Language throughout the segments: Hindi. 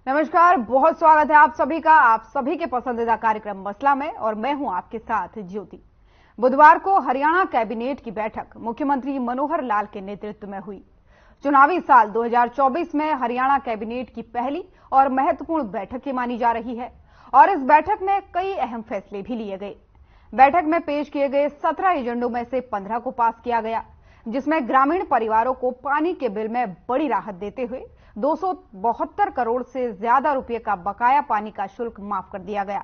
नमस्कार, बहुत स्वागत है आप सभी का आप सभी के पसंदीदा कार्यक्रम मसला में, और मैं हूं आपके साथ ज्योति। बुधवार को हरियाणा कैबिनेट की बैठक मुख्यमंत्री मनोहर लाल के नेतृत्व में हुई। चुनावी साल 2024 में हरियाणा कैबिनेट की पहली और महत्वपूर्ण बैठक ही मानी जा रही है, और इस बैठक में कई अहम फैसले भी लिए गए। बैठक में पेश किए गए 17 एजेंडों में से 15 को पास किया गया, जिसमें ग्रामीण परिवारों को पानी के बिल में बड़ी राहत देते हुए 272 करोड़ से ज्यादा रुपए का बकाया पानी का शुल्क माफ कर दिया गया।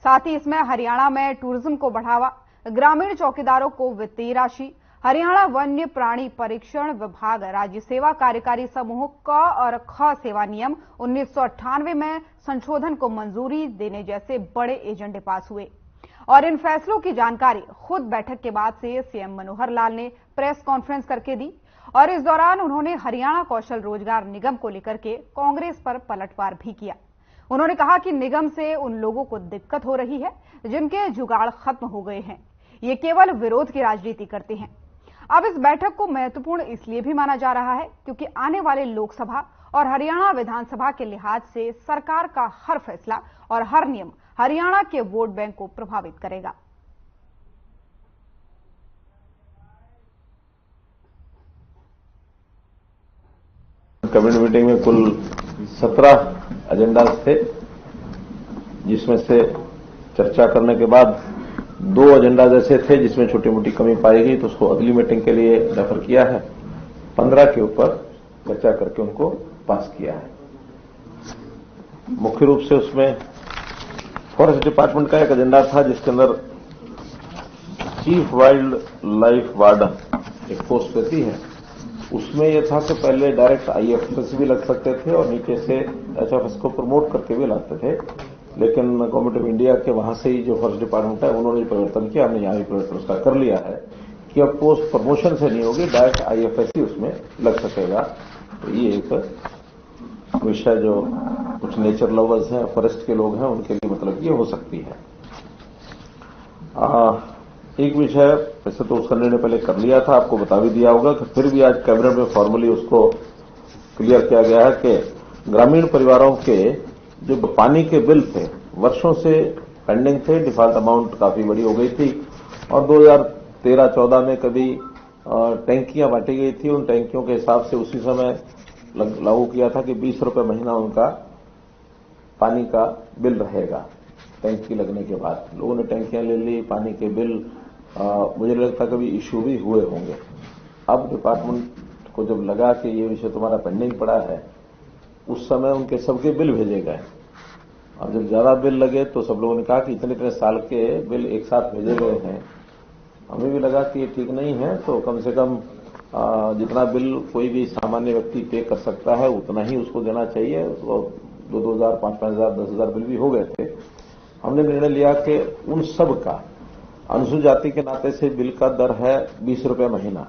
साथ ही इसमें हरियाणा में टूरिज्म को बढ़ावा, ग्रामीण चौकीदारों को वित्तीय राशि, हरियाणा वन्य प्राणी परीक्षण विभाग राज्य सेवा कार्यकारी समूह क और ख सेवा नियम 1998 में संशोधन को मंजूरी देने जैसे बड़े एजेंडे पास हुए। और इन फैसलों की जानकारी खुद बैठक के बाद से सीएम मनोहर लाल ने प्रेस कॉन्फ्रेंस करके दी, और इस दौरान उन्होंने हरियाणा कौशल रोजगार निगम को लेकर के कांग्रेस पर पलटवार भी किया। उन्होंने कहा कि निगम से उन लोगों को दिक्कत हो रही है जिनके जुगाड़ खत्म हो गए हैं, ये केवल विरोध की राजनीति करते हैं। अब इस बैठक को महत्वपूर्ण इसलिए भी माना जा रहा है क्योंकि आने वाले लोकसभा और हरियाणा विधानसभा के लिहाज से सरकार का हर फैसला और हर नियम हरियाणा के वोट बैंक को प्रभावित करेगा। कैबिनेट मीटिंग में कुल 17 एजेंडा थे, जिसमें से चर्चा करने के बाद 2 एजेंडा ऐसे थे जिसमें छोटी मोटी कमी पाई गई, तो उसको अगली मीटिंग के लिए रेफर किया है। 15 के ऊपर चर्चा करके उनको पास किया है। मुख्य रूप से उसमें फॉरेस्ट डिपार्टमेंट का एक एजेंडा था जिसके अंदर चीफ वाइल्ड लाइफ वार्डन एक पोस्ट रहती है। उसमें यह था कि पहले डायरेक्ट आईएफएस भी लग सकते थे और नीचे से एचएफएस को प्रमोट करके भी लाते थे, लेकिन गवर्नमेंट ऑफ इंडिया के वहां से ही जो फॉरेस्ट डिपार्टमेंट है उन्होंने परिवर्तन किया। हमने यहां भी परिवर्तन उसका कर लिया है कि अब पोस्ट प्रमोशन से नहीं होगी, डायरेक्ट आईएफएस ही उसमें लग सकेगा। तो ये एक विषय जो कुछ नेचर लवर्स हैं, फॉरेस्ट के लोग हैं, उनके लिए मतलब ये हो सकती है। एक विषय वैसे तो उसका निर्णय पहले कर लिया था, आपको बता भी दिया होगा कि फिर भी आज कैबिनेट में फॉर्मली उसको क्लियर किया गया है कि ग्रामीण परिवारों के जो पानी के बिल थे वर्षों से पेंडिंग थे, डिफॉल्ट अमाउंट काफी बड़ी हो गई थी, और 2013-14 में कभी टैंकियां बांटी गई थी। उन टैंकियों के हिसाब से उसी समय लागू किया था कि 20 रुपये महीना उनका पानी का बिल रहेगा। टैंकी लगने के बाद लोगों ने टैंकियां ले ली, पानी के बिल मुझे लगता कभी इश्यू भी हुए होंगे। अब डिपार्टमेंट को जब लगा कि ये विषय तुम्हारा पेंडिंग पड़ा है, उस समय उनके सबके बिल भेजे गए, और जब ज्यादा बिल लगे तो सब लोगों ने कहा कि इतने साल के बिल एक साथ भेजे गए हैं। हमें भी लगा कि ये ठीक नहीं है, तो कम से कम जितना बिल कोई भी सामान्य व्यक्ति पे कर सकता है उतना ही उसको देना चाहिए। उसको 2,000, 5,000, 10,000 बिल भी हो गए थे। हमने निर्णय लिया कि उन सब का अनुसूचित जाति के नाते से बिल का दर है 20 रुपये महीना।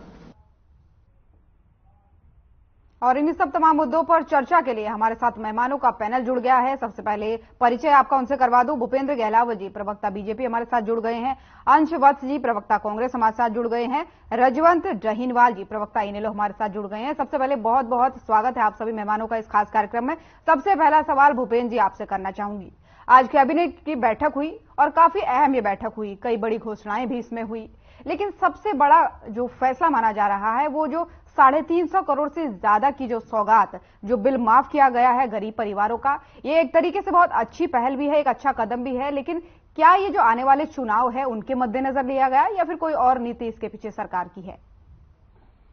और इन सब तमाम मुद्दों पर चर्चा के लिए हमारे साथ मेहमानों का पैनल जुड़ गया है। सबसे पहले परिचय आपका उनसे करवा दूं। भूपेंद्र गहलावत जी, प्रवक्ता बीजेपी, हमारे साथ जुड़ गए हैं। अंश वत्स जी, प्रवक्ता कांग्रेस, हमारे साथ जुड़ गए हैं। रजवंत डहीनवाल जी, प्रवक्ता इनेलो, हमारे साथ जुड़ गए हैं। सबसे पहले बहुत बहुत स्वागत है आप सभी मेहमानों का इस खास कार्यक्रम में। सबसे पहला सवाल भूपेंद्र जी आपसे करना चाहूंगी। आज कैबिनेट की बैठक हुई और काफी अहम ये बैठक हुई, कई बड़ी घोषणाएं भी इसमें हुई, लेकिन सबसे बड़ा जो फैसला माना जा रहा है वो जो 350 करोड़ से ज्यादा की जो सौगात, जो बिल माफ किया गया है गरीब परिवारों का, ये एक तरीके से बहुत अच्छी पहल भी है, एक अच्छा कदम भी है। लेकिन क्या ये जो आने वाले चुनाव है उनके मद्देनजर लिया गया या फिर कोई और नीति इसके पीछे सरकार की है?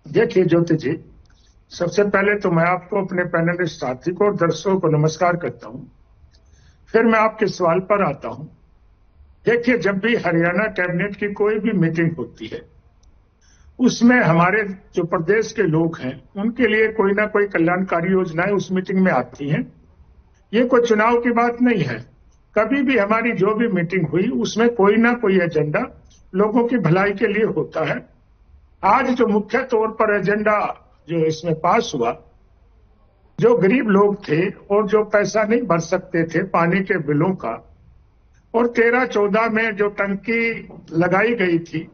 देखिए ज्योति जी, सबसे पहले तो मैं आपको, अपने पैनलिस्ट साथी को और दर्शकों को नमस्कार करता हूं। फिर मैं आपके सवाल पर आता हूं। देखिए, जब भी हरियाणा कैबिनेट की कोई भी मीटिंग होती है उसमें हमारे जो प्रदेश के लोग हैं उनके लिए कोई ना कोई कल्याणकारी योजनाएं उस मीटिंग में आती हैं। ये कोई चुनाव की बात नहीं है। कभी भी हमारी जो भी मीटिंग हुई उसमें कोई ना कोई एजेंडा लोगों की भलाई के लिए होता है। आज जो मुख्य तौर पर एजेंडा जो इसमें पास हुआ, जो गरीब लोग थे और जो पैसा नहीं भर सकते थे पानी के बिलों का, और 13-14 में जो टंकी लगाई गई थी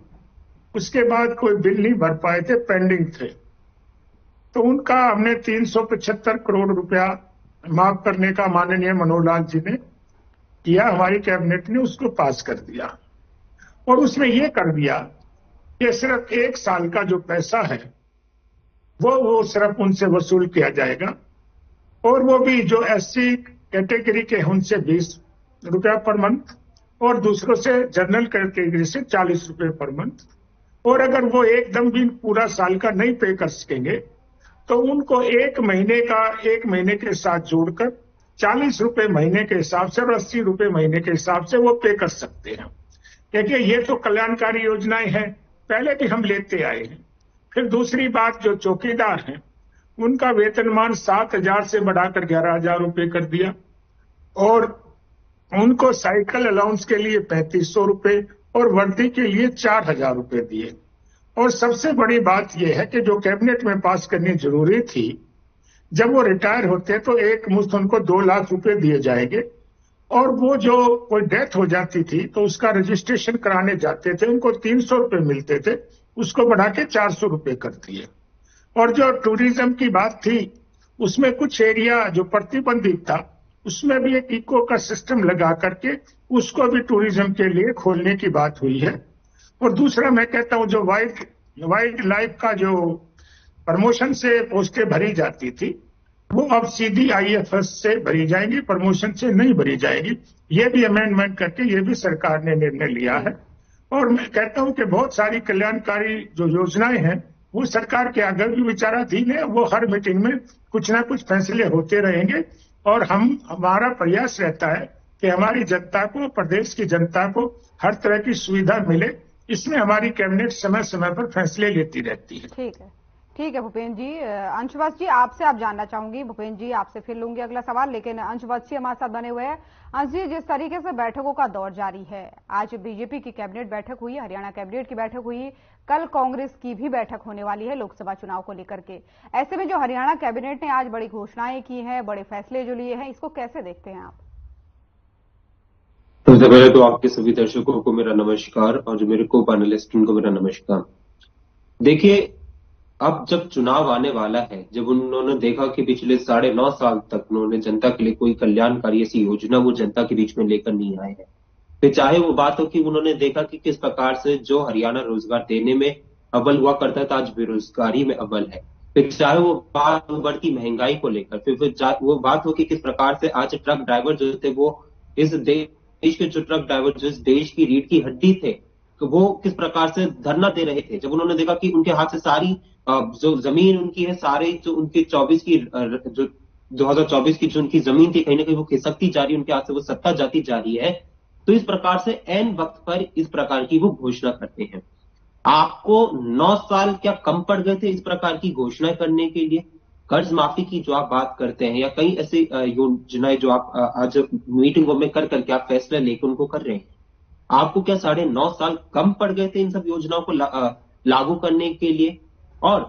उसके बाद कोई बिल नहीं भर पाए थे, पेंडिंग थे, तो उनका हमने 375 करोड़ रुपया माफ करने का माननीय मनोहर लाल जी ने किया, हमारी कैबिनेट ने उसको पास कर दिया और उसमें यह कर दिया कि सिर्फ 1 साल का जो पैसा है वो सिर्फ उनसे वसूल किया जाएगा और वो भी जो एससी कैटेगरी के उनसे 20 रुपया पर मंथ और दूसरों से जनरल कैटेगरी से 40 रुपये पर मंथ। और अगर वो एकदम भी पूरा साल का नहीं पे कर सकेंगे तो उनको 1 महीने के साथ जोड़कर 40 रुपये महीने के हिसाब से और 80 रुपये महीने के हिसाब से वो पे कर सकते हैं। देखिए ये तो कल्याणकारी योजनाएं हैं, पहले भी हम लेते आए हैं। फिर दूसरी बात, जो चौकीदार हैं उनका वेतनमान 7,000 से बढ़ाकर 11,000 रुपये कर दिया और उनको साइकिल अलाउंस के लिए 3,500 रुपये और वर्दी के लिए 4,000 रुपये दिए। और सबसे बड़ी बात यह है कि जो कैबिनेट में पास करनी जरूरी थी, जब वो रिटायर होते तो एक मुश्त उनको 2 लाख रुपए दिए जाएंगे और वो जो कोई डेथ हो जाती थी तो उसका रजिस्ट्रेशन कराने जाते थे, उनको 300 रुपये मिलते थे, उसको बढ़ा के 400 रुपये कर दिए। और जो टूरिज्म की बात थी उसमें कुछ एरिया जो प्रतिबंधित था उसमें भी एक इको का सिस्टम लगा करके उसको भी टूरिज्म के लिए खोलने की बात हुई है। और दूसरा मैं कहता हूं जो वाइल्ड लाइफ का जो प्रमोशन से पोस्टें भरी जाती थी वो अब सीधी IFS से भरी जाएंगी, प्रमोशन से नहीं भरी जाएगी। ये भी अमेंडमेंट करके ये भी सरकार ने निर्णय लिया है। और मैं कहता हूं कि बहुत सारी कल्याणकारी जो योजनाएं हैं वो सरकार के आगे भी विचाराधीन है, वो हर मीटिंग में कुछ ना कुछ फैसले होते रहेंगे और हमारा प्रयास रहता है कि हमारी जनता को, प्रदेश की जनता को हर तरह की सुविधा मिले। इसमें हमारी कैबिनेट समय समय पर फैसले लेती रहती है। ठीक है भूपेंद्र जी। अंशुवंश जी आपसे आप जानना चाहूंगी, भूपेंद्र जी आपसे फिर लूंगी अगला सवाल, लेकिन अंशुवंश जी हमारे साथ बने हुए हैं। अंश जी, जिस तरीके से बैठकों का दौर जारी है, आज बीजेपी की कैबिनेट बैठक हुई, हरियाणा कैबिनेट की बैठक हुई, कल कांग्रेस की भी बैठक होने वाली है लोकसभा चुनाव को लेकर के। ऐसे में जो हरियाणा कैबिनेट ने आज बड़ी घोषणाएं की हैं, बड़े फैसले जो लिए हैं, इसको कैसे देखते हैं आप? सबसे पहले तो आपके सभी दर्शकों को मेरा नमस्कार और जो मेरे को पैनलिस्ट उनको मेरा नमस्कार। देखिए, अब जब चुनाव आने वाला है, जब उन्होंने देखा कि पिछले 9.5 साल तक उन्होंने जनता के लिए कोई कल्याणकारी ऐसी योजना वो जनता के बीच में लेकर नहीं आए हैं, फिर चाहे वो बात हो कि उन्होंने देखा कि किस प्रकार से जो हरियाणा रोजगार देने में अव्वल हुआ करता था आज बेरोजगारी में अव्वल है, फिर चाहे वो बात बढ़ती महंगाई को लेकर, फिर वो बात हो कि किस प्रकार से आज ट्रक ड्राइवर जो थे वो इस देश के जो ट्रक ड्राइवर जो इस देश की रीढ़ की हड्डी थे वो किस प्रकार से धरना दे रहे थे। जब उन्होंने देखा कि उनके हाथ से सारी जो जमीन उनकी है, सारे जो उनके 24 की जो 2024 की जो उनकी जमीन थी कहीं ना कहीं वो खिसकती जा रही है, उनके हाथ से वो सत्ता जाती जा रही है, तो इस प्रकार से ऐन वक्त पर इस प्रकार की वो घोषणा करते हैं। आपको 9 साल क्या कम पड़ गए थे इस प्रकार की घोषणा करने के लिए? कर्ज माफी की जो आप बात करते हैं या कई ऐसे योजनाएं जो आप आज मीटिंगों में कर करके आप फैसला लेकर उनको कर रहे हैं, आपको क्या 9.5 साल कम पड़ गए थे इन सब योजनाओं को लागू करने के लिए? और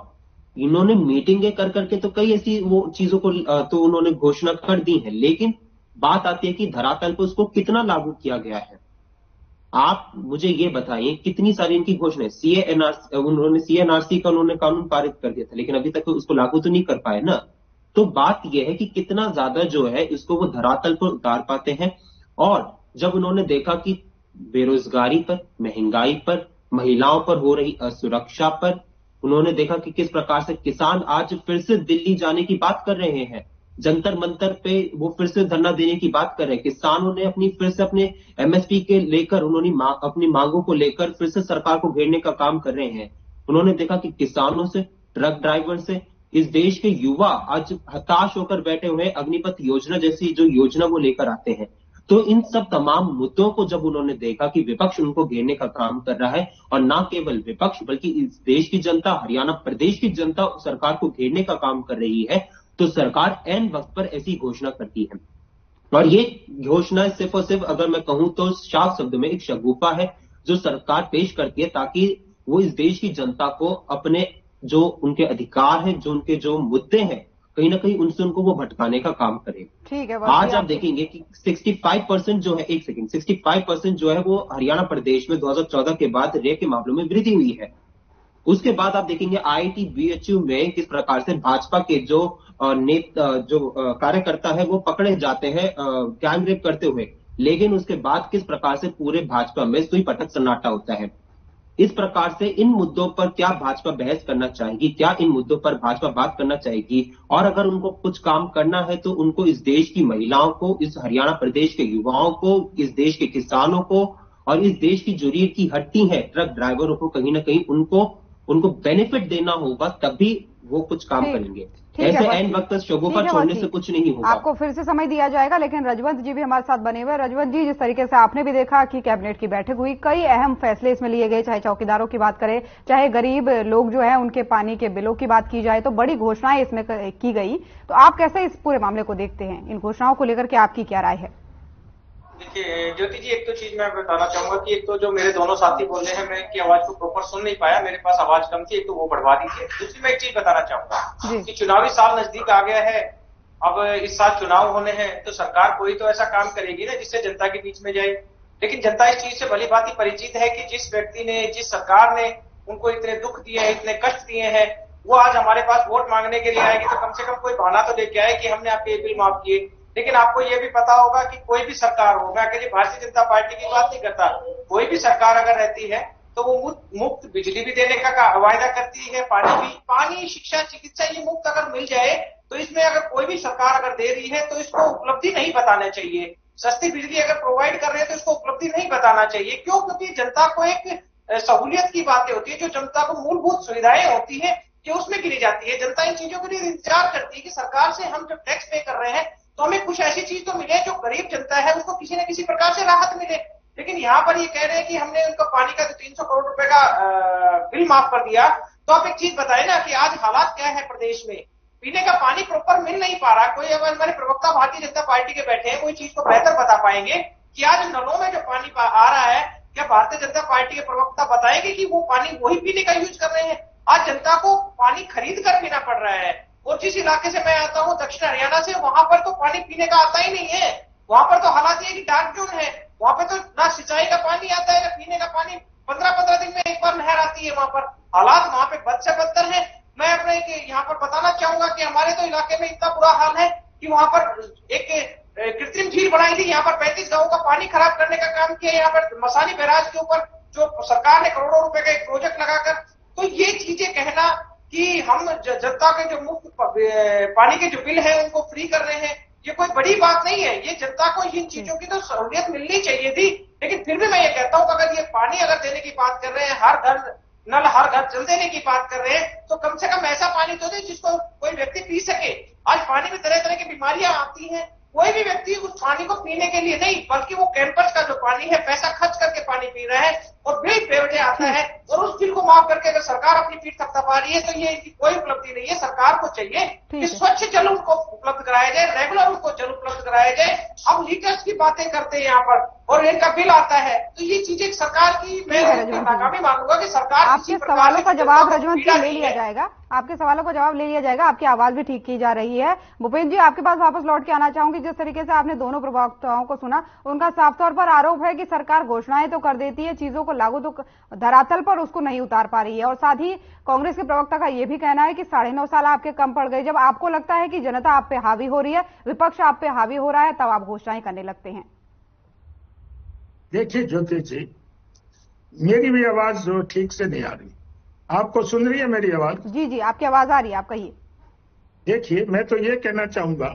इन्होंने मीटिंगें कर करके तो कई ऐसी वो चीजों को तो उन्होंने घोषणा कर दी है, लेकिन बात आती है कि धरातल पर उसको कितना लागू किया गया है। आप मुझे ये बताइए, कितनी सारी इनकी घोषणाएं, उन्होंने CNRC का उन्होंने कानून पारित कर दिया था, लेकिन अभी तक उसको लागू तो नहीं कर पाए ना। तो बात यह है कि कितना ज्यादा जो है इसको वो धरातल पर उतार पाते हैं। और जब उन्होंने देखा कि बेरोजगारी पर, महंगाई पर, महिलाओं पर हो रही असुरक्षा पर, उन्होंने देखा कि किस प्रकार से किसान आज फिर से दिल्ली जाने की बात कर रहे हैं, जंतर मंतर पे वो फिर से धरना देने की बात कर रहे हैं। किसानों ने फिर से अपने MSP के लेकर उन्होंने अपनी मांगों को लेकर फिर से सरकार को घेरने का काम कर रहे हैं। उन्होंने देखा कि किसानों से, ट्रक ड्राइवर से, इस देश के युवा आज हताश होकर बैठे हुए हैं। अग्निपथ योजना जैसी जो योजना वो लेकर आते हैं, तो इन सब तमाम मुद्दों को जब उन्होंने देखा कि विपक्ष उनको घेरने का काम कर रहा है, और ना केवल विपक्ष बल्कि इस देश की जनता, हरियाणा प्रदेश की जनता सरकार को घेरने का काम कर रही है, तो सरकार ऐन वक्त पर ऐसी घोषणा करती है। और ये घोषणा सिर्फ और सिर्फ अगर मैं कहूं तो साफ शब्द में एक शगुफा है जो सरकार पेश करती है, ताकि वो इस देश की जनता को अपने जो उनके अधिकार हैं, जो उनके जो मुद्दे हैं, कहीं ना कहीं उनसे उनको वो भटकाने का काम करे। ठीक है। आज आप देखेंगे कि 65% जो है, 65% जो है वो हरियाणा प्रदेश में 2014 के बाद रेप के मामलों में वृद्धि हुई है। उसके बाद आप देखेंगे IIT BHU में किस प्रकार से भाजपा के जो कार्यकर्ता है वो पकड़े जाते हैं गैंग रेप करते हुए, लेकिन उसके बाद किस प्रकार से पूरे भाजपा में सुई पटक सन्नाटा होता है। इस प्रकार से इन मुद्दों पर क्या भाजपा बहस करना चाहेगी, क्या इन मुद्दों पर भाजपा बात करना चाहेगी, और अगर उनको कुछ काम करना है तो उनको इस देश की महिलाओं को, इस हरियाणा प्रदेश के युवाओं को, इस देश के किसानों को और इस देश की जो रीढ़ की हड्डी है ट्रक ड्राइवरों को कहीं ना कहीं उनको बेनिफिट देना होगा, तभी वो कुछ काम करेंगे। ऐसे एन वक्त शगुफा छोड़ने से कुछ नहीं होगा। आपको फिर से समय दिया जाएगा, लेकिन रजवंत जी भी हमारे साथ बने हुए। रजवंत जी, जिस तरीके से आपने भी देखा कि कैबिनेट की बैठक हुई, कई अहम फैसले इसमें लिए गए, चाहे चौकीदारों की बात करें, चाहे गरीब लोग जो है उनके पानी के बिलों की बात की जाए, तो बड़ी घोषणाएं इसमें की गई। तो आप कैसे इस पूरे मामले को देखते हैं? इन घोषणाओं को लेकर के आपकी क्या राय है? देखिए ज्योति जी, एक तो चीज मैं बताना चाहूंगा कि एक तो जो मेरे दोनों साथी बोल रहे हैं, मैं इनकी आवाज को प्रॉपर सुन नहीं पाया, मेरे पास आवाज कम थी, एक तो वो बढ़वा दीजिए। दूसरी मैं एक चीज बताना चाहूंगा कि चुनावी साल नजदीक आ गया है, अब इस साल चुनाव होने हैं, तो सरकार कोई तो ऐसा काम करेगी ना जिससे जनता के बीच में जाए। लेकिन जनता इस चीज से भली भांति परिचित है कि जिस व्यक्ति ने, जिस सरकार ने उनको इतने दुख दिए हैं, इतने कष्ट दिए हैं, वो आज हमारे पास वोट मांगने के लिए आएगी तो कम से कम कोई बहाना तो लेके आए कि हमने आपके बिल माफ किए। लेकिन आपको ये भी पता होगा कि कोई भी सरकार हो, मैं अकेले भारतीय जनता पार्टी की बात नहीं करता, कोई भी सरकार अगर रहती है तो वो मुफ्त बिजली भी देने का वायदा करती है, पानी, शिक्षा, चिकित्सा ये मुफ्त अगर मिल जाए तो इसमें अगर कोई भी सरकार अगर दे रही है तो इसको उपलब्धि नहीं बताना चाहिए। सस्ती बिजली अगर प्रोवाइड कर रहे हैं तो इसको उपलब्धि नहीं बताना चाहिए। क्यों? क्योंकि जनता को एक सहूलियत की बातें होती है, जो जनता को मूलभूत सुविधाएं होती है कि उसमें गिरी जाती है। जनता इन चीजों के लिए इंतजार करती है कि सरकार से हम जब टैक्स पे कर रहे हैं तो हमें कुछ ऐसी चीज तो मिले जो गरीब जनता है उसको किसी न किसी प्रकार से राहत मिले। लेकिन यहाँ पर ये कह रहे हैं कि हमने उनका पानी का 300 करोड़ रुपए का बिल माफ कर दिया। तो आप एक चीज बताए ना कि आज हालात क्या है प्रदेश में, पीने का पानी प्रॉपर मिल नहीं पा रहा। कोई अगर हमारे प्रवक्ता भारतीय जनता पार्टी के बैठे हैं, कोई चीज को बेहतर बता पाएंगे कि आज नलों में जो पानी आ रहा है, क्या भारतीय जनता पार्टी के प्रवक्ता बताएंगे कि वो पानी वही पीने का यूज कर रहे हैं? आज जनता को पानी खरीद कर पीना पड़ रहा है। और जिस इलाके से मैं आता हूँ, दक्षिण हरियाणा से, वहां पर तो पानी पीने का आता ही नहीं है। वहां पर तो हालात ये कि डार्क जोन है, वहां पे तो ना सिंचाई का पानी आता है ना पीने का पानी। 15-15 दिन में एक बार नहर आती है। वहां पर हालात वहां पे बद से बदतर है। मैं अपने यहाँ पर बताना चाहूंगा कि हमारे तो इलाके में इतना बुरा हाल है कि वहां पर एक कृत्रिम झील बनाई थी, यहाँ पर 35 गांवों का पानी खराब करने का काम किया। यहाँ पर मसानी बैराज के ऊपर जो सरकार ने करोड़ों रुपए का एक प्रोजेक्ट लगाकर, तो ये चीजें कहना कि हम जनता के जो मुफ्त पानी के जो बिल है उनको फ्री कर रहे हैं, ये कोई बड़ी बात नहीं है। ये जनता को इन चीजों की तो सहूलियत मिलनी चाहिए थी। लेकिन फिर भी मैं ये कहता हूं कि अगर ये पानी अगर देने की बात कर रहे हैं, हर घर नल हर घर जल देने की बात कर रहे हैं, तो कम से कम ऐसा पानी तो दे जिसको कोई व्यक्ति पी सके। आज पानी में तरह तरह की बीमारियां आती हैं, कोई भी व्यक्ति उस पानी को पीने के लिए नहीं, बल्कि वो कैंपस का जो पानी है पैसा खर्च करके पानी पी रहा है और बिल बेवजह आता है। और उस बिल को माफ करके अगर सरकार अपनी पीठ थपथपा रही है तो ये इनकी कोई उपलब्धि नहीं है। सरकार को चाहिए कि स्वच्छ जल उनको उपलब्ध कराया जाए, रेगुलर उनको जल उपलब्ध कराया जाए। हम लीटर्स की बातें करते हैं यहाँ पर और इनका बिल आता है, तो ये चीजें सरकार की, मैं नाकामी मानूंगा कि सरकार आपके सवालों का जवाब रजवंत जी ले लिया जाएगा, आपके सवालों का जवाब ले लिया जाएगा। आपकी आवाज भी ठीक की जा रही है। भूपेंद्र जी, आपके पास वापस लौट के आना चाहूंगी। जिस तरीके से आपने दोनों प्रवक्ताओं को सुना, उनका साफ तौर पर आरोप है कि सरकार घोषणाएं तो कर देती है, चीजों को लागू तो धरातल पर उसको नहीं उतार पा रही है। और साथ ही कांग्रेस के प्रवक्ता का यह भी कहना है कि 9.5 साल आपके कम पड़ गए। जब आपको लगता है कि जनता आप पे हावी हो रही है, विपक्ष आप पे हावी हो रहा है, तब आप घोषणाएं करने लगते हैं। देखिए ज्योति जी, मेरी भी आवाज जो ठीक से नहीं आ रही, आपको सुन रही है मेरी आवाज? जी जी, आपकी आवाज आ रही है, आप कहिए। देखिए, मैं तो ये कहना चाहूंगा,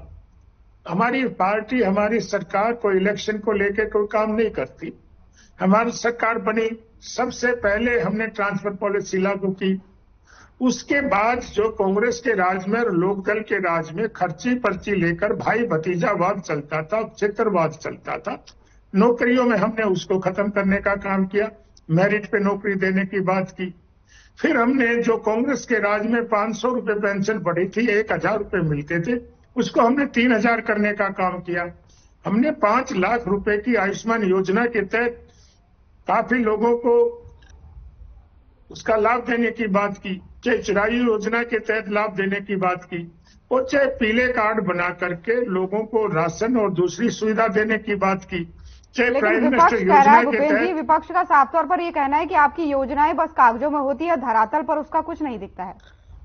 हमारी पार्टी, हमारी सरकार को इलेक्शन को लेकर कोई काम नहीं करती। हमारी सरकार बनी, सबसे पहले हमने ट्रांसफर पॉलिसी लागू की। उसके बाद जो कांग्रेस के राज में और लोकदल के राज में खर्ची पर्ची लेकर भाई भतीजावाद चलता था, क्षेत्रवाद चलता था, नौकरियों में हमने उसको खत्म करने का काम किया, मेरिट पे नौकरी देने की बात की। फिर हमने जो कांग्रेस के राज में 500 रुपए पेंशन बढ़ी थी, 1000 रुपए मिलते थे, उसको हमने 3000 करने का काम किया। हमने 5 लाख रुपए की आयुष्मान योजना के तहत काफी लोगों को उसका लाभ देने की बात की, चाहे चिरायु योजना के तहत लाभ देने की बात की, और चाहे पीले कार्ड बना करके लोगों को राशन और दूसरी सुविधा देने की बात की। लेकिन विपक्ष कह रहा है, भूपेंद्र जी, विपक्ष का साफ तौर पर ये कहना है कि आपकी योजनाएं बस कागजों में होती है, धरातल पर उसका कुछ नहीं दिखता है।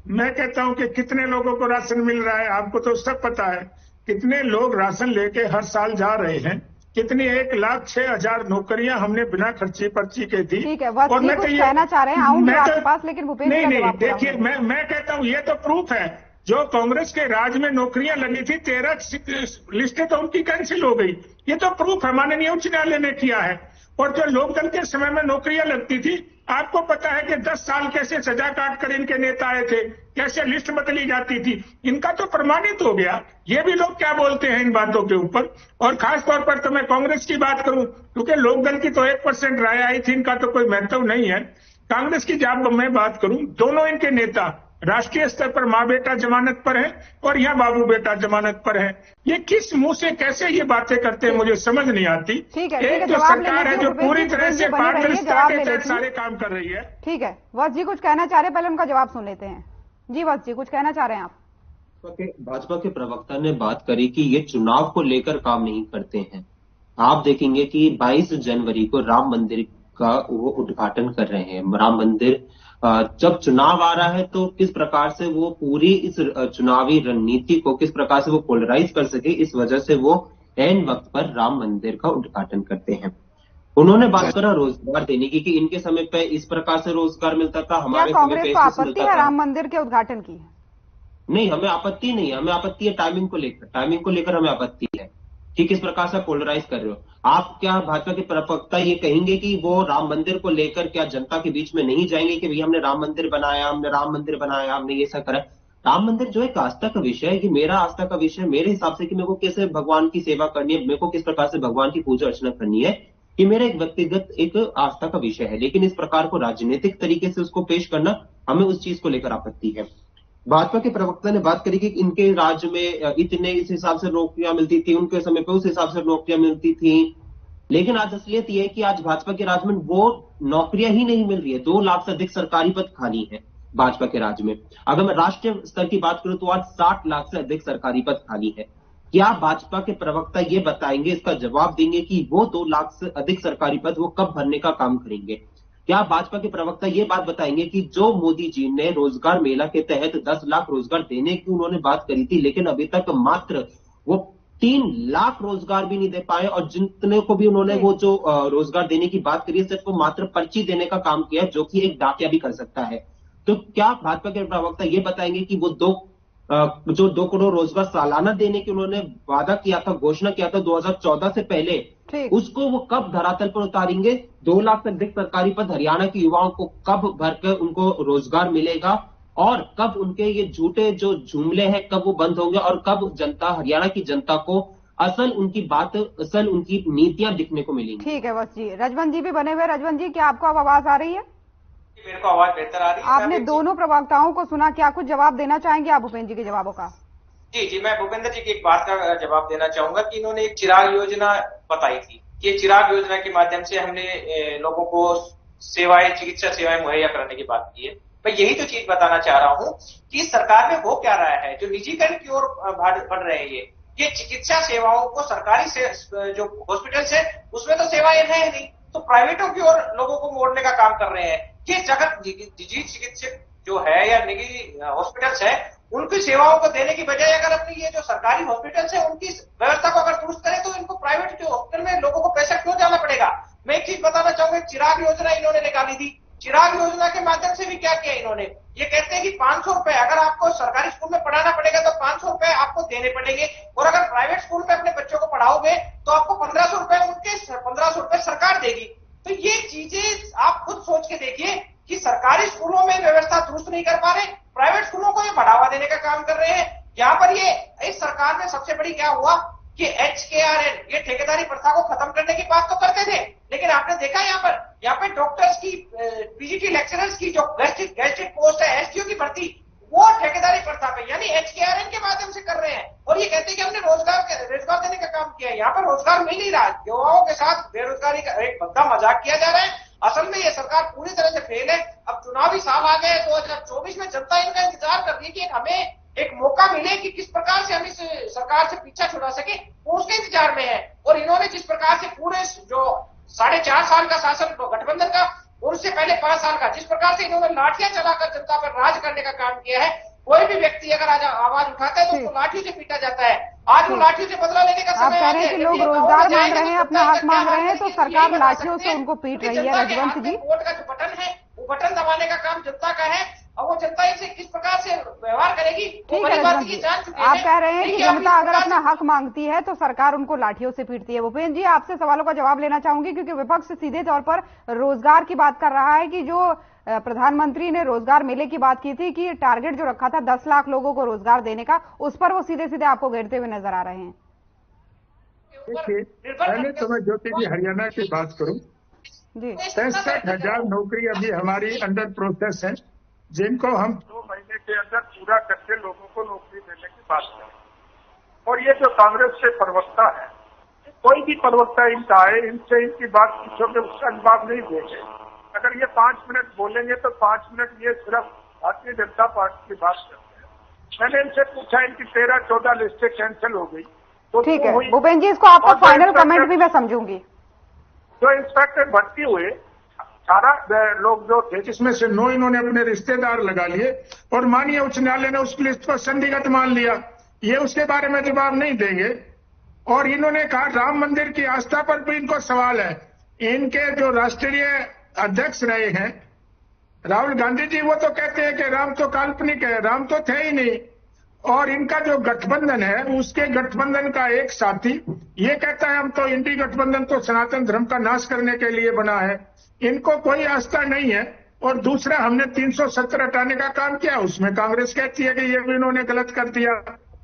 मैं कहता हूं कि कितने लोगों को राशन मिल रहा है, आपको तो सब पता है। कितने लोग राशन लेके हर साल जा रहे हैं, कितनी 1,06,000 नौकरियां हमने बिना खर्ची पर्ची के दी। ठीक है, और मैं कुछ कहना चाह रहे हैं, आऊंगी आपके पास, लेकिन भूपेंद्र नहीं, देखिए मैं कहता हूं ये तो प्रूफ है। जो कांग्रेस के राज में नौकरियां लगी थी 13 लिस्टें तो उनकी कैंसिल हो गई। ये तो प्रूफ है, माननीय उच्च न्यायालय ने किया है। और जो लोकदल के समय में नौकरियां लगती थी, आपको पता है कि 10 साल कैसे सजा काट कर इनके नेता आए थे, कैसे लिस्ट बदली जाती थी। इनका तो प्रमाणित हो गया। ये भी लोग क्या बोलते हैं इन बातों के ऊपर। और खास तौर पर तो मैं कांग्रेस की बात करूं, क्योंकि लोकदल की तो 1% राय आई थी, इनका तो कोई महत्व नहीं है। कांग्रेस की जब मैं बात करूं, दोनों इनके नेता राष्ट्रीय स्तर पर माँ बेटा जमानत पर है और यहाँ बाबू बेटा जमानत पर है। ये किस मुंह से कैसे ये बातें करते हैं, मुझे समझ नहीं आती। ठीक है, एक जो सरकार है जो पूरी तरह से पारदर्शिता के तहत सारे काम कर रही है। ठीक है, वत्स जी कुछ कहना चाह रहे हैं, पहले उनका जवाब सुन लेते हैं। जी वत्स जी, कुछ कहना चाह रहे हैं आप? भाजपा के प्रवक्ता ने बात करी कि ये चुनाव को लेकर काम नहीं करते हैं। आप देखेंगे कि 22 जनवरी को राम मंदिर का वो उद्घाटन कर रहे हैं। राम मंदिर जब चुनाव आ रहा है तो किस प्रकार से वो पूरी इस चुनावी रणनीति को किस प्रकार से वो पोलराइज कर सके, इस वजह से वो ऐन वक्त पर राम मंदिर का उद्घाटन करते हैं। उन्होंने बात करा रोजगार देने की कि इनके समय पे इस प्रकार से रोजगार मिलता था, हमारे समय पे आपत्ति है राम मंदिर के उद्घाटन की? नहीं, हमें आपत्ति नहीं है। हमें आपत्ति है टाइमिंग को लेकर हमें आपत्ति है कि किस प्रकार से पोलराइज कर रहे हो आप। क्या भाजपा के प्रवक्ता ये कहेंगे कि वो राम मंदिर को लेकर क्या जनता के बीच में नहीं जाएंगे कि भैया हमने राम मंदिर बनाया, हमने ये सब करा? राम मंदिर जो एक आस्था का विषय है कि मेरा आस्था का विषय मेरे हिसाब से कि मेरे को कैसे भगवान की सेवा करनी है, मेरे को किस प्रकार से भगवान की पूजा अर्चना करनी है, कि मेरा एक व्यक्तिगत एक आस्था का विषय है। लेकिन इस प्रकार को राजनीतिक तरीके से उसको पेश करना, हमें उस चीज को लेकर आपत्ति है। भाजपा के प्रवक्ता ने बात करी कि इनके राज्य में इतने इस हिसाब से नौकरियां मिलती थी, उनके समय पे उस हिसाब से नौकरियां मिलती थी। लेकिन आज असलियत यह है कि आज भाजपा के राज्य में वो नौकरियां ही नहीं मिल रही है। 2 लाख से अधिक सरकारी पद खाली है भाजपा के राज्य में। अगर मैं राष्ट्रीय स्तर की बात करूं तो आज 60 लाख से अधिक सरकारी पद खाली है। क्या भाजपा के प्रवक्ता ये बताएंगे, इसका जवाब देंगे कि वो 2 लाख से अधिक सरकारी पद वो कब भरने का काम करेंगे? क्या भाजपा के प्रवक्ता ये बात बताएंगे कि जो मोदी जी ने रोजगार मेला के तहत 10 लाख रोजगार देने की उन्होंने बात करी थी, लेकिन अभी तक मात्र वो 3 लाख रोजगार भी नहीं दे पाए, और जितने को भी उन्होंने वो जो रोजगार देने की बात करी है सिर्फ वो मात्र पर्ची देने का काम किया, जो कि एक डाकिया भी कर सकता है। तो क्या भाजपा के प्रवक्ता ये बताएंगे कि वो 2 करोड़ रोजगार सालाना देने की उन्होंने वादा किया था, घोषणा किया था 2014 से पहले, उसको वो कब धरातल पर उतारेंगे? 2 लाख से अधिक सरकारी पद हरियाणा के युवाओं को कब भरकर उनको रोजगार मिलेगा, और कब उनके ये झूठे जो जुमले हैं कब वो बंद होंगे, और कब जनता, हरियाणा की जनता को असल उनकी बात, असल उनकी नीतियां दिखने को मिलेंगी? ठीक है वत्स जी। रजवंत जी भी बने हुए। रजवंत जी, क्या आपको अब आवाज आ रही है? मेरे को आवाज बेहतर आ रही है। आपने दोनों प्रवक्ताओं को सुना, क्या कुछ जवाब देना चाहेंगे आप भूपेंद्र जी के जवाबों का? जी, मैं भूपेंद्र जी की एक बात का जवाब देना चाहूंगा कि इन्होंने एक चिराग योजना बताई थी। ये चिराग योजना के माध्यम से हमने लोगों को सेवाएं, चिकित्सा सेवाएं मुहैया कराने की बात की है। मैं यही तो चीज बताना चाह रहा हूं कि सरकार में हो क्या रहा है, जो निजीकरण की ओर बढ़ रहे हैं। ये चिकित्सा सेवाओं को सरकारी से जो हॉस्पिटल से उसमें तो सेवाएं है नहीं, तो प्राइवेटों की ओर लोगों को मोड़ने का काम कर रहे हैं। ये जगह निजी चिकित्सक जो है या निजी हॉस्पिटल्स है, उनकी सेवाओं को देने की बजाय अगर अपनी ये जो सरकारी हॉस्पिटल्स है उनकी व्यवस्था को अगर दुरुस्त करें तो इनको प्राइवेट के हॉस्पिटल में लोगों को पैसा क्यों जाना पड़ेगा? मैं एक चीज बताना चाहूंगा, चिराग योजना इन्होंने निकाली थी। चिराग योजना के माध्यम से भी क्या किया इन्होंने, ये कहते हैं कि 500 रुपए अगर आपको सरकारी स्कूल में पढ़ाना पड़ेगा तो 500 रुपए आपको देने पड़ेंगे, और अगर प्राइवेट स्कूल में अपने बच्चों को पढ़ाओगे तो आपको 1500 रुपए, उनके 1500 रुपए सरकार देगी। तो ये चीजें आप खुद सोच के देखिए कि सरकारी स्कूलों में व्यवस्था दुरुस्त नहीं कर पा रहे, प्राइवेट स्कूलों को ये बढ़ावा देने का काम कर रहे हैं। यहाँ पर ये इस सरकार में सबसे बड़ी क्या हुआ कि HKRN, ये ठेकेदारी प्रथा को खत्म करने की बात तो करते थे, लेकिन आपने देखा यहाँ पे डॉक्टर्स की, PGT लेक्चरर्स की जो गेस्टेड पोस्ट है, SDO की भर्ती, वो ठेकेदारी प्रथा पे यानी HKRN के माध्यम से कर रहे हैं, और ये कहते हैं कि हमने रोजगार देने का काम किया है। यहाँ पर रोजगार मिल नहीं रहा, युवाओं के साथ बेरोजगारी का एक भद्दा मजाक किया जा रहा है। असल में ये सरकार पूरी तरह से फेल है। अब चुनावी साल आ गए, 2024 में जनता इनका इंतजार कर रही है कि हमें एक मौका मिले कि किस प्रकार से हम इस सरकार से पीछा छुड़ा सके, वो उसके इंतजार में है। और इन्होंने जिस प्रकार से पूरे जो 4.5 साल का शासन गठबंधन का और उससे पहले 5 साल का जिस प्रकार से इन्होंने लाठियां चलाकर जनता पर राज करने का काम किया है, कोई भी व्यक्ति अगर आज आवाज उठाता है तो उसको लाठियों से पीटा जाता है। आज वो लाठियों से बदला लेने का समय आप कह रहे हैं कि लोग रोजगार मांग रहे हैं, अपना हक मांग रहे हैं, तो सरकार लाठियों से उनको पीट रही है। रजवंत जी, वोट का जो बटन है वो बटन दबाने का काम जनता का है और वो जनता इनसे किस प्रकार से व्यवहार करेगी। ठीक है रजवंत जी, आप कह रहे हैं कि जनता अगर अपना हक मांगती है तो सरकार उनको लाठियों से पीटती है। भूपेंद्र जी, आपसे सवालों का जवाब लेना चाहूंगी क्योंकि विपक्ष सीधे तौर पर रोजगार की बात कर रहा है कि जो प्रधानमंत्री ने रोजगार मेले की बात की थी कि टारगेट जो रखा था 10 लाख लोगों को रोजगार देने का, उस पर वो सीधे सीधे आपको घेरते हुए नजर आ रहे हैं। देखिए, पहले तो मैं ज्योति जी हरियाणा की बात करूं जी। 63,000 नौकरी अभी हमारी अंडर प्रोसेस है, जिनको हम 2 महीने के अंदर पूरा करके लोगों को नौकरी देने की बात करें। और ये जो कांग्रेस के प्रवक्ता है, कोई भी प्रवक्ता इनका आए, इनसे इनकी बात पूछोगे उसका जवाब नहीं देंगे। अगर ये 5 मिनट बोलेंगे तो 5 मिनट ये सिर्फ भारतीय जनता पार्टी की बात करते हैं। मैंने इनसे पूछा, इनकी 13-14 लिस्टें कैंसिल हो गई तो ठीक है भूपेंद्र जी, इसको आपका फाइनल कमेंट भी मैं समझूंगी। जो इंस्पेक्टर भर्ती हुए 18 लोग जो थे, जिसमें से 9 इन्होंने अपने रिश्तेदार लगा लिए और माननीय उच्च न्यायालय ने उस लिस्ट को संदिग्ध मान लिया। ये उसके बारे में जवाब नहीं देंगे। और इन्होंने कहा राम मंदिर की आस्था पर भी इनको सवाल है। इनके जो राष्ट्रीय अध्यक्ष रहे हैं राहुल गांधी जी, वो तो कहते हैं कि राम तो काल्पनिक है, राम तो थे ही नहीं। और इनका जो गठबंधन है, उसके गठबंधन का एक साथी ये कहता है हम तो इंडी गठबंधन तो सनातन धर्म का नाश करने के लिए बना है। इनको कोई आस्था नहीं है। और दूसरा, हमने 370 हटाने का काम किया, उसमें कांग्रेस कहती है कि ये भी इन्होंने गलत कर दिया।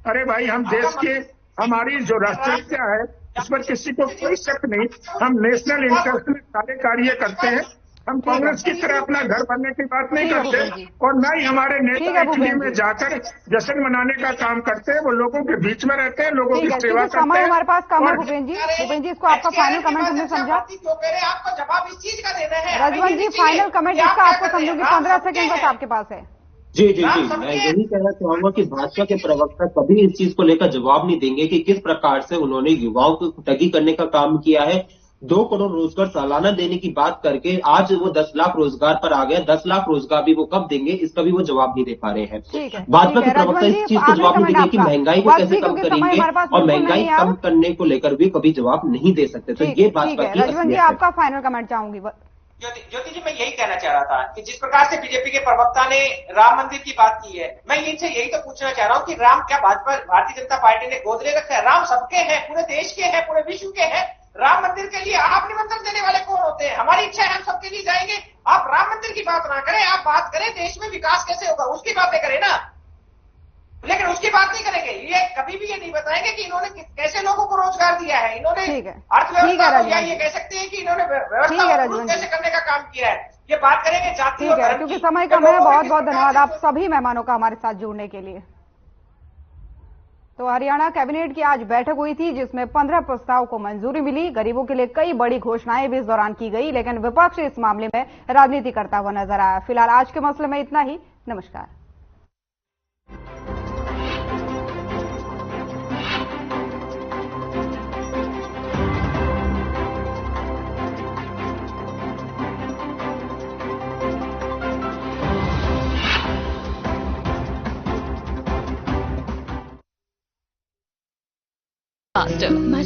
अरे भाई, हम देश के, हमारी जो राष्ट्रीयता है इस पर किसी को कोई शक नहीं। हम नेशनल इंटरेस्ट में सारे कार्य करते हैं। हम कांग्रेस की तरह अपना घर बनने की बात नहीं करते और न ही हमारे नेता इटली में जाकर जश्न मनाने का काम करते हैं। वो लोगों के बीच में रहते हैं, लोगों की सेवा करते हैं। समय हमारे पास कम है भूपेंद्र जी, इसको आपका फाइनल कमेंट हमने समझा। आपको जवाब इस चीज का देना है। रजवंत जी, फाइनल कमेंट इसका आपको समझूंगी, 15 सेकंड बस आपके पास है। जी, मैं यही कहना चाहूंगा कि भाजपा के प्रवक्ता कभी इस चीज को लेकर जवाब नहीं देंगे कि किस प्रकार से उन्होंने युवाओं को ठगी करने का काम किया है। 2 करोड़ रोजगार सालाना देने की बात करके आज वो 10 लाख रोजगार पर आ गया। 10 लाख रोजगार भी वो कब देंगे, इसका भी वो जवाब नहीं दे पा रहे हैं। भाजपा के प्रवक्ता इस चीज को जवाब नहीं देंगे कि महंगाई को कैसे कम करेंगे और महंगाई कम करने को लेकर भी कभी जवाब नहीं दे सकते। तो ये भाजपा की रजवंत जी, आपका फाइनल कमेंट चाहूंगी। ज्योति जी, मैं यही कहना चाह रहा था कि जिस प्रकार से बीजेपी के प्रवक्ता ने राम मंदिर की बात की है, मैं इनसे यही तो पूछना चाह रहा हूं कि राम क्या भारतीय जनता पार्टी ने गोद ले रखा है? राम सबके हैं, पूरे देश के हैं, पूरे विश्व के हैं। राम मंदिर के लिए आप निमंत्रण देने वाले कौन होते हैं? हमारी इच्छा है हम सबके लिए जाएंगे। आप राम मंदिर की बात ना करें, आप बात करें देश में विकास कैसे होगा उसकी बातें करें ना, लेकिन उसकी बात नहीं करेंगे। ये कभी भी ये नहीं बताएंगे कि इन्होंने कैसे लोगों को रोजगार दिया है, इन्होंने अर्थव्यवस्था को, या ये कह सकते हैं कि इन्होंने व्यवस्था कैसे करने का काम किया है। ये बात करेंगे जाति और धर्म, क्योंकि समय कम है। बहुत बहुत धन्यवाद आप सभी मेहमानों का हमारे साथ जुड़ने के लिए। तो हरियाणा कैबिनेट की आज बैठक हुई थी जिसमें 15 प्रस्ताव को मंजूरी मिली। गरीबों के लिए कई बड़ी घोषणाएं भी इस दौरान की गई, लेकिन विपक्ष इस मामले में राजनीति करता हुआ नजर आया। फिलहाल आज के मसले में इतना ही। नमस्कार। faster.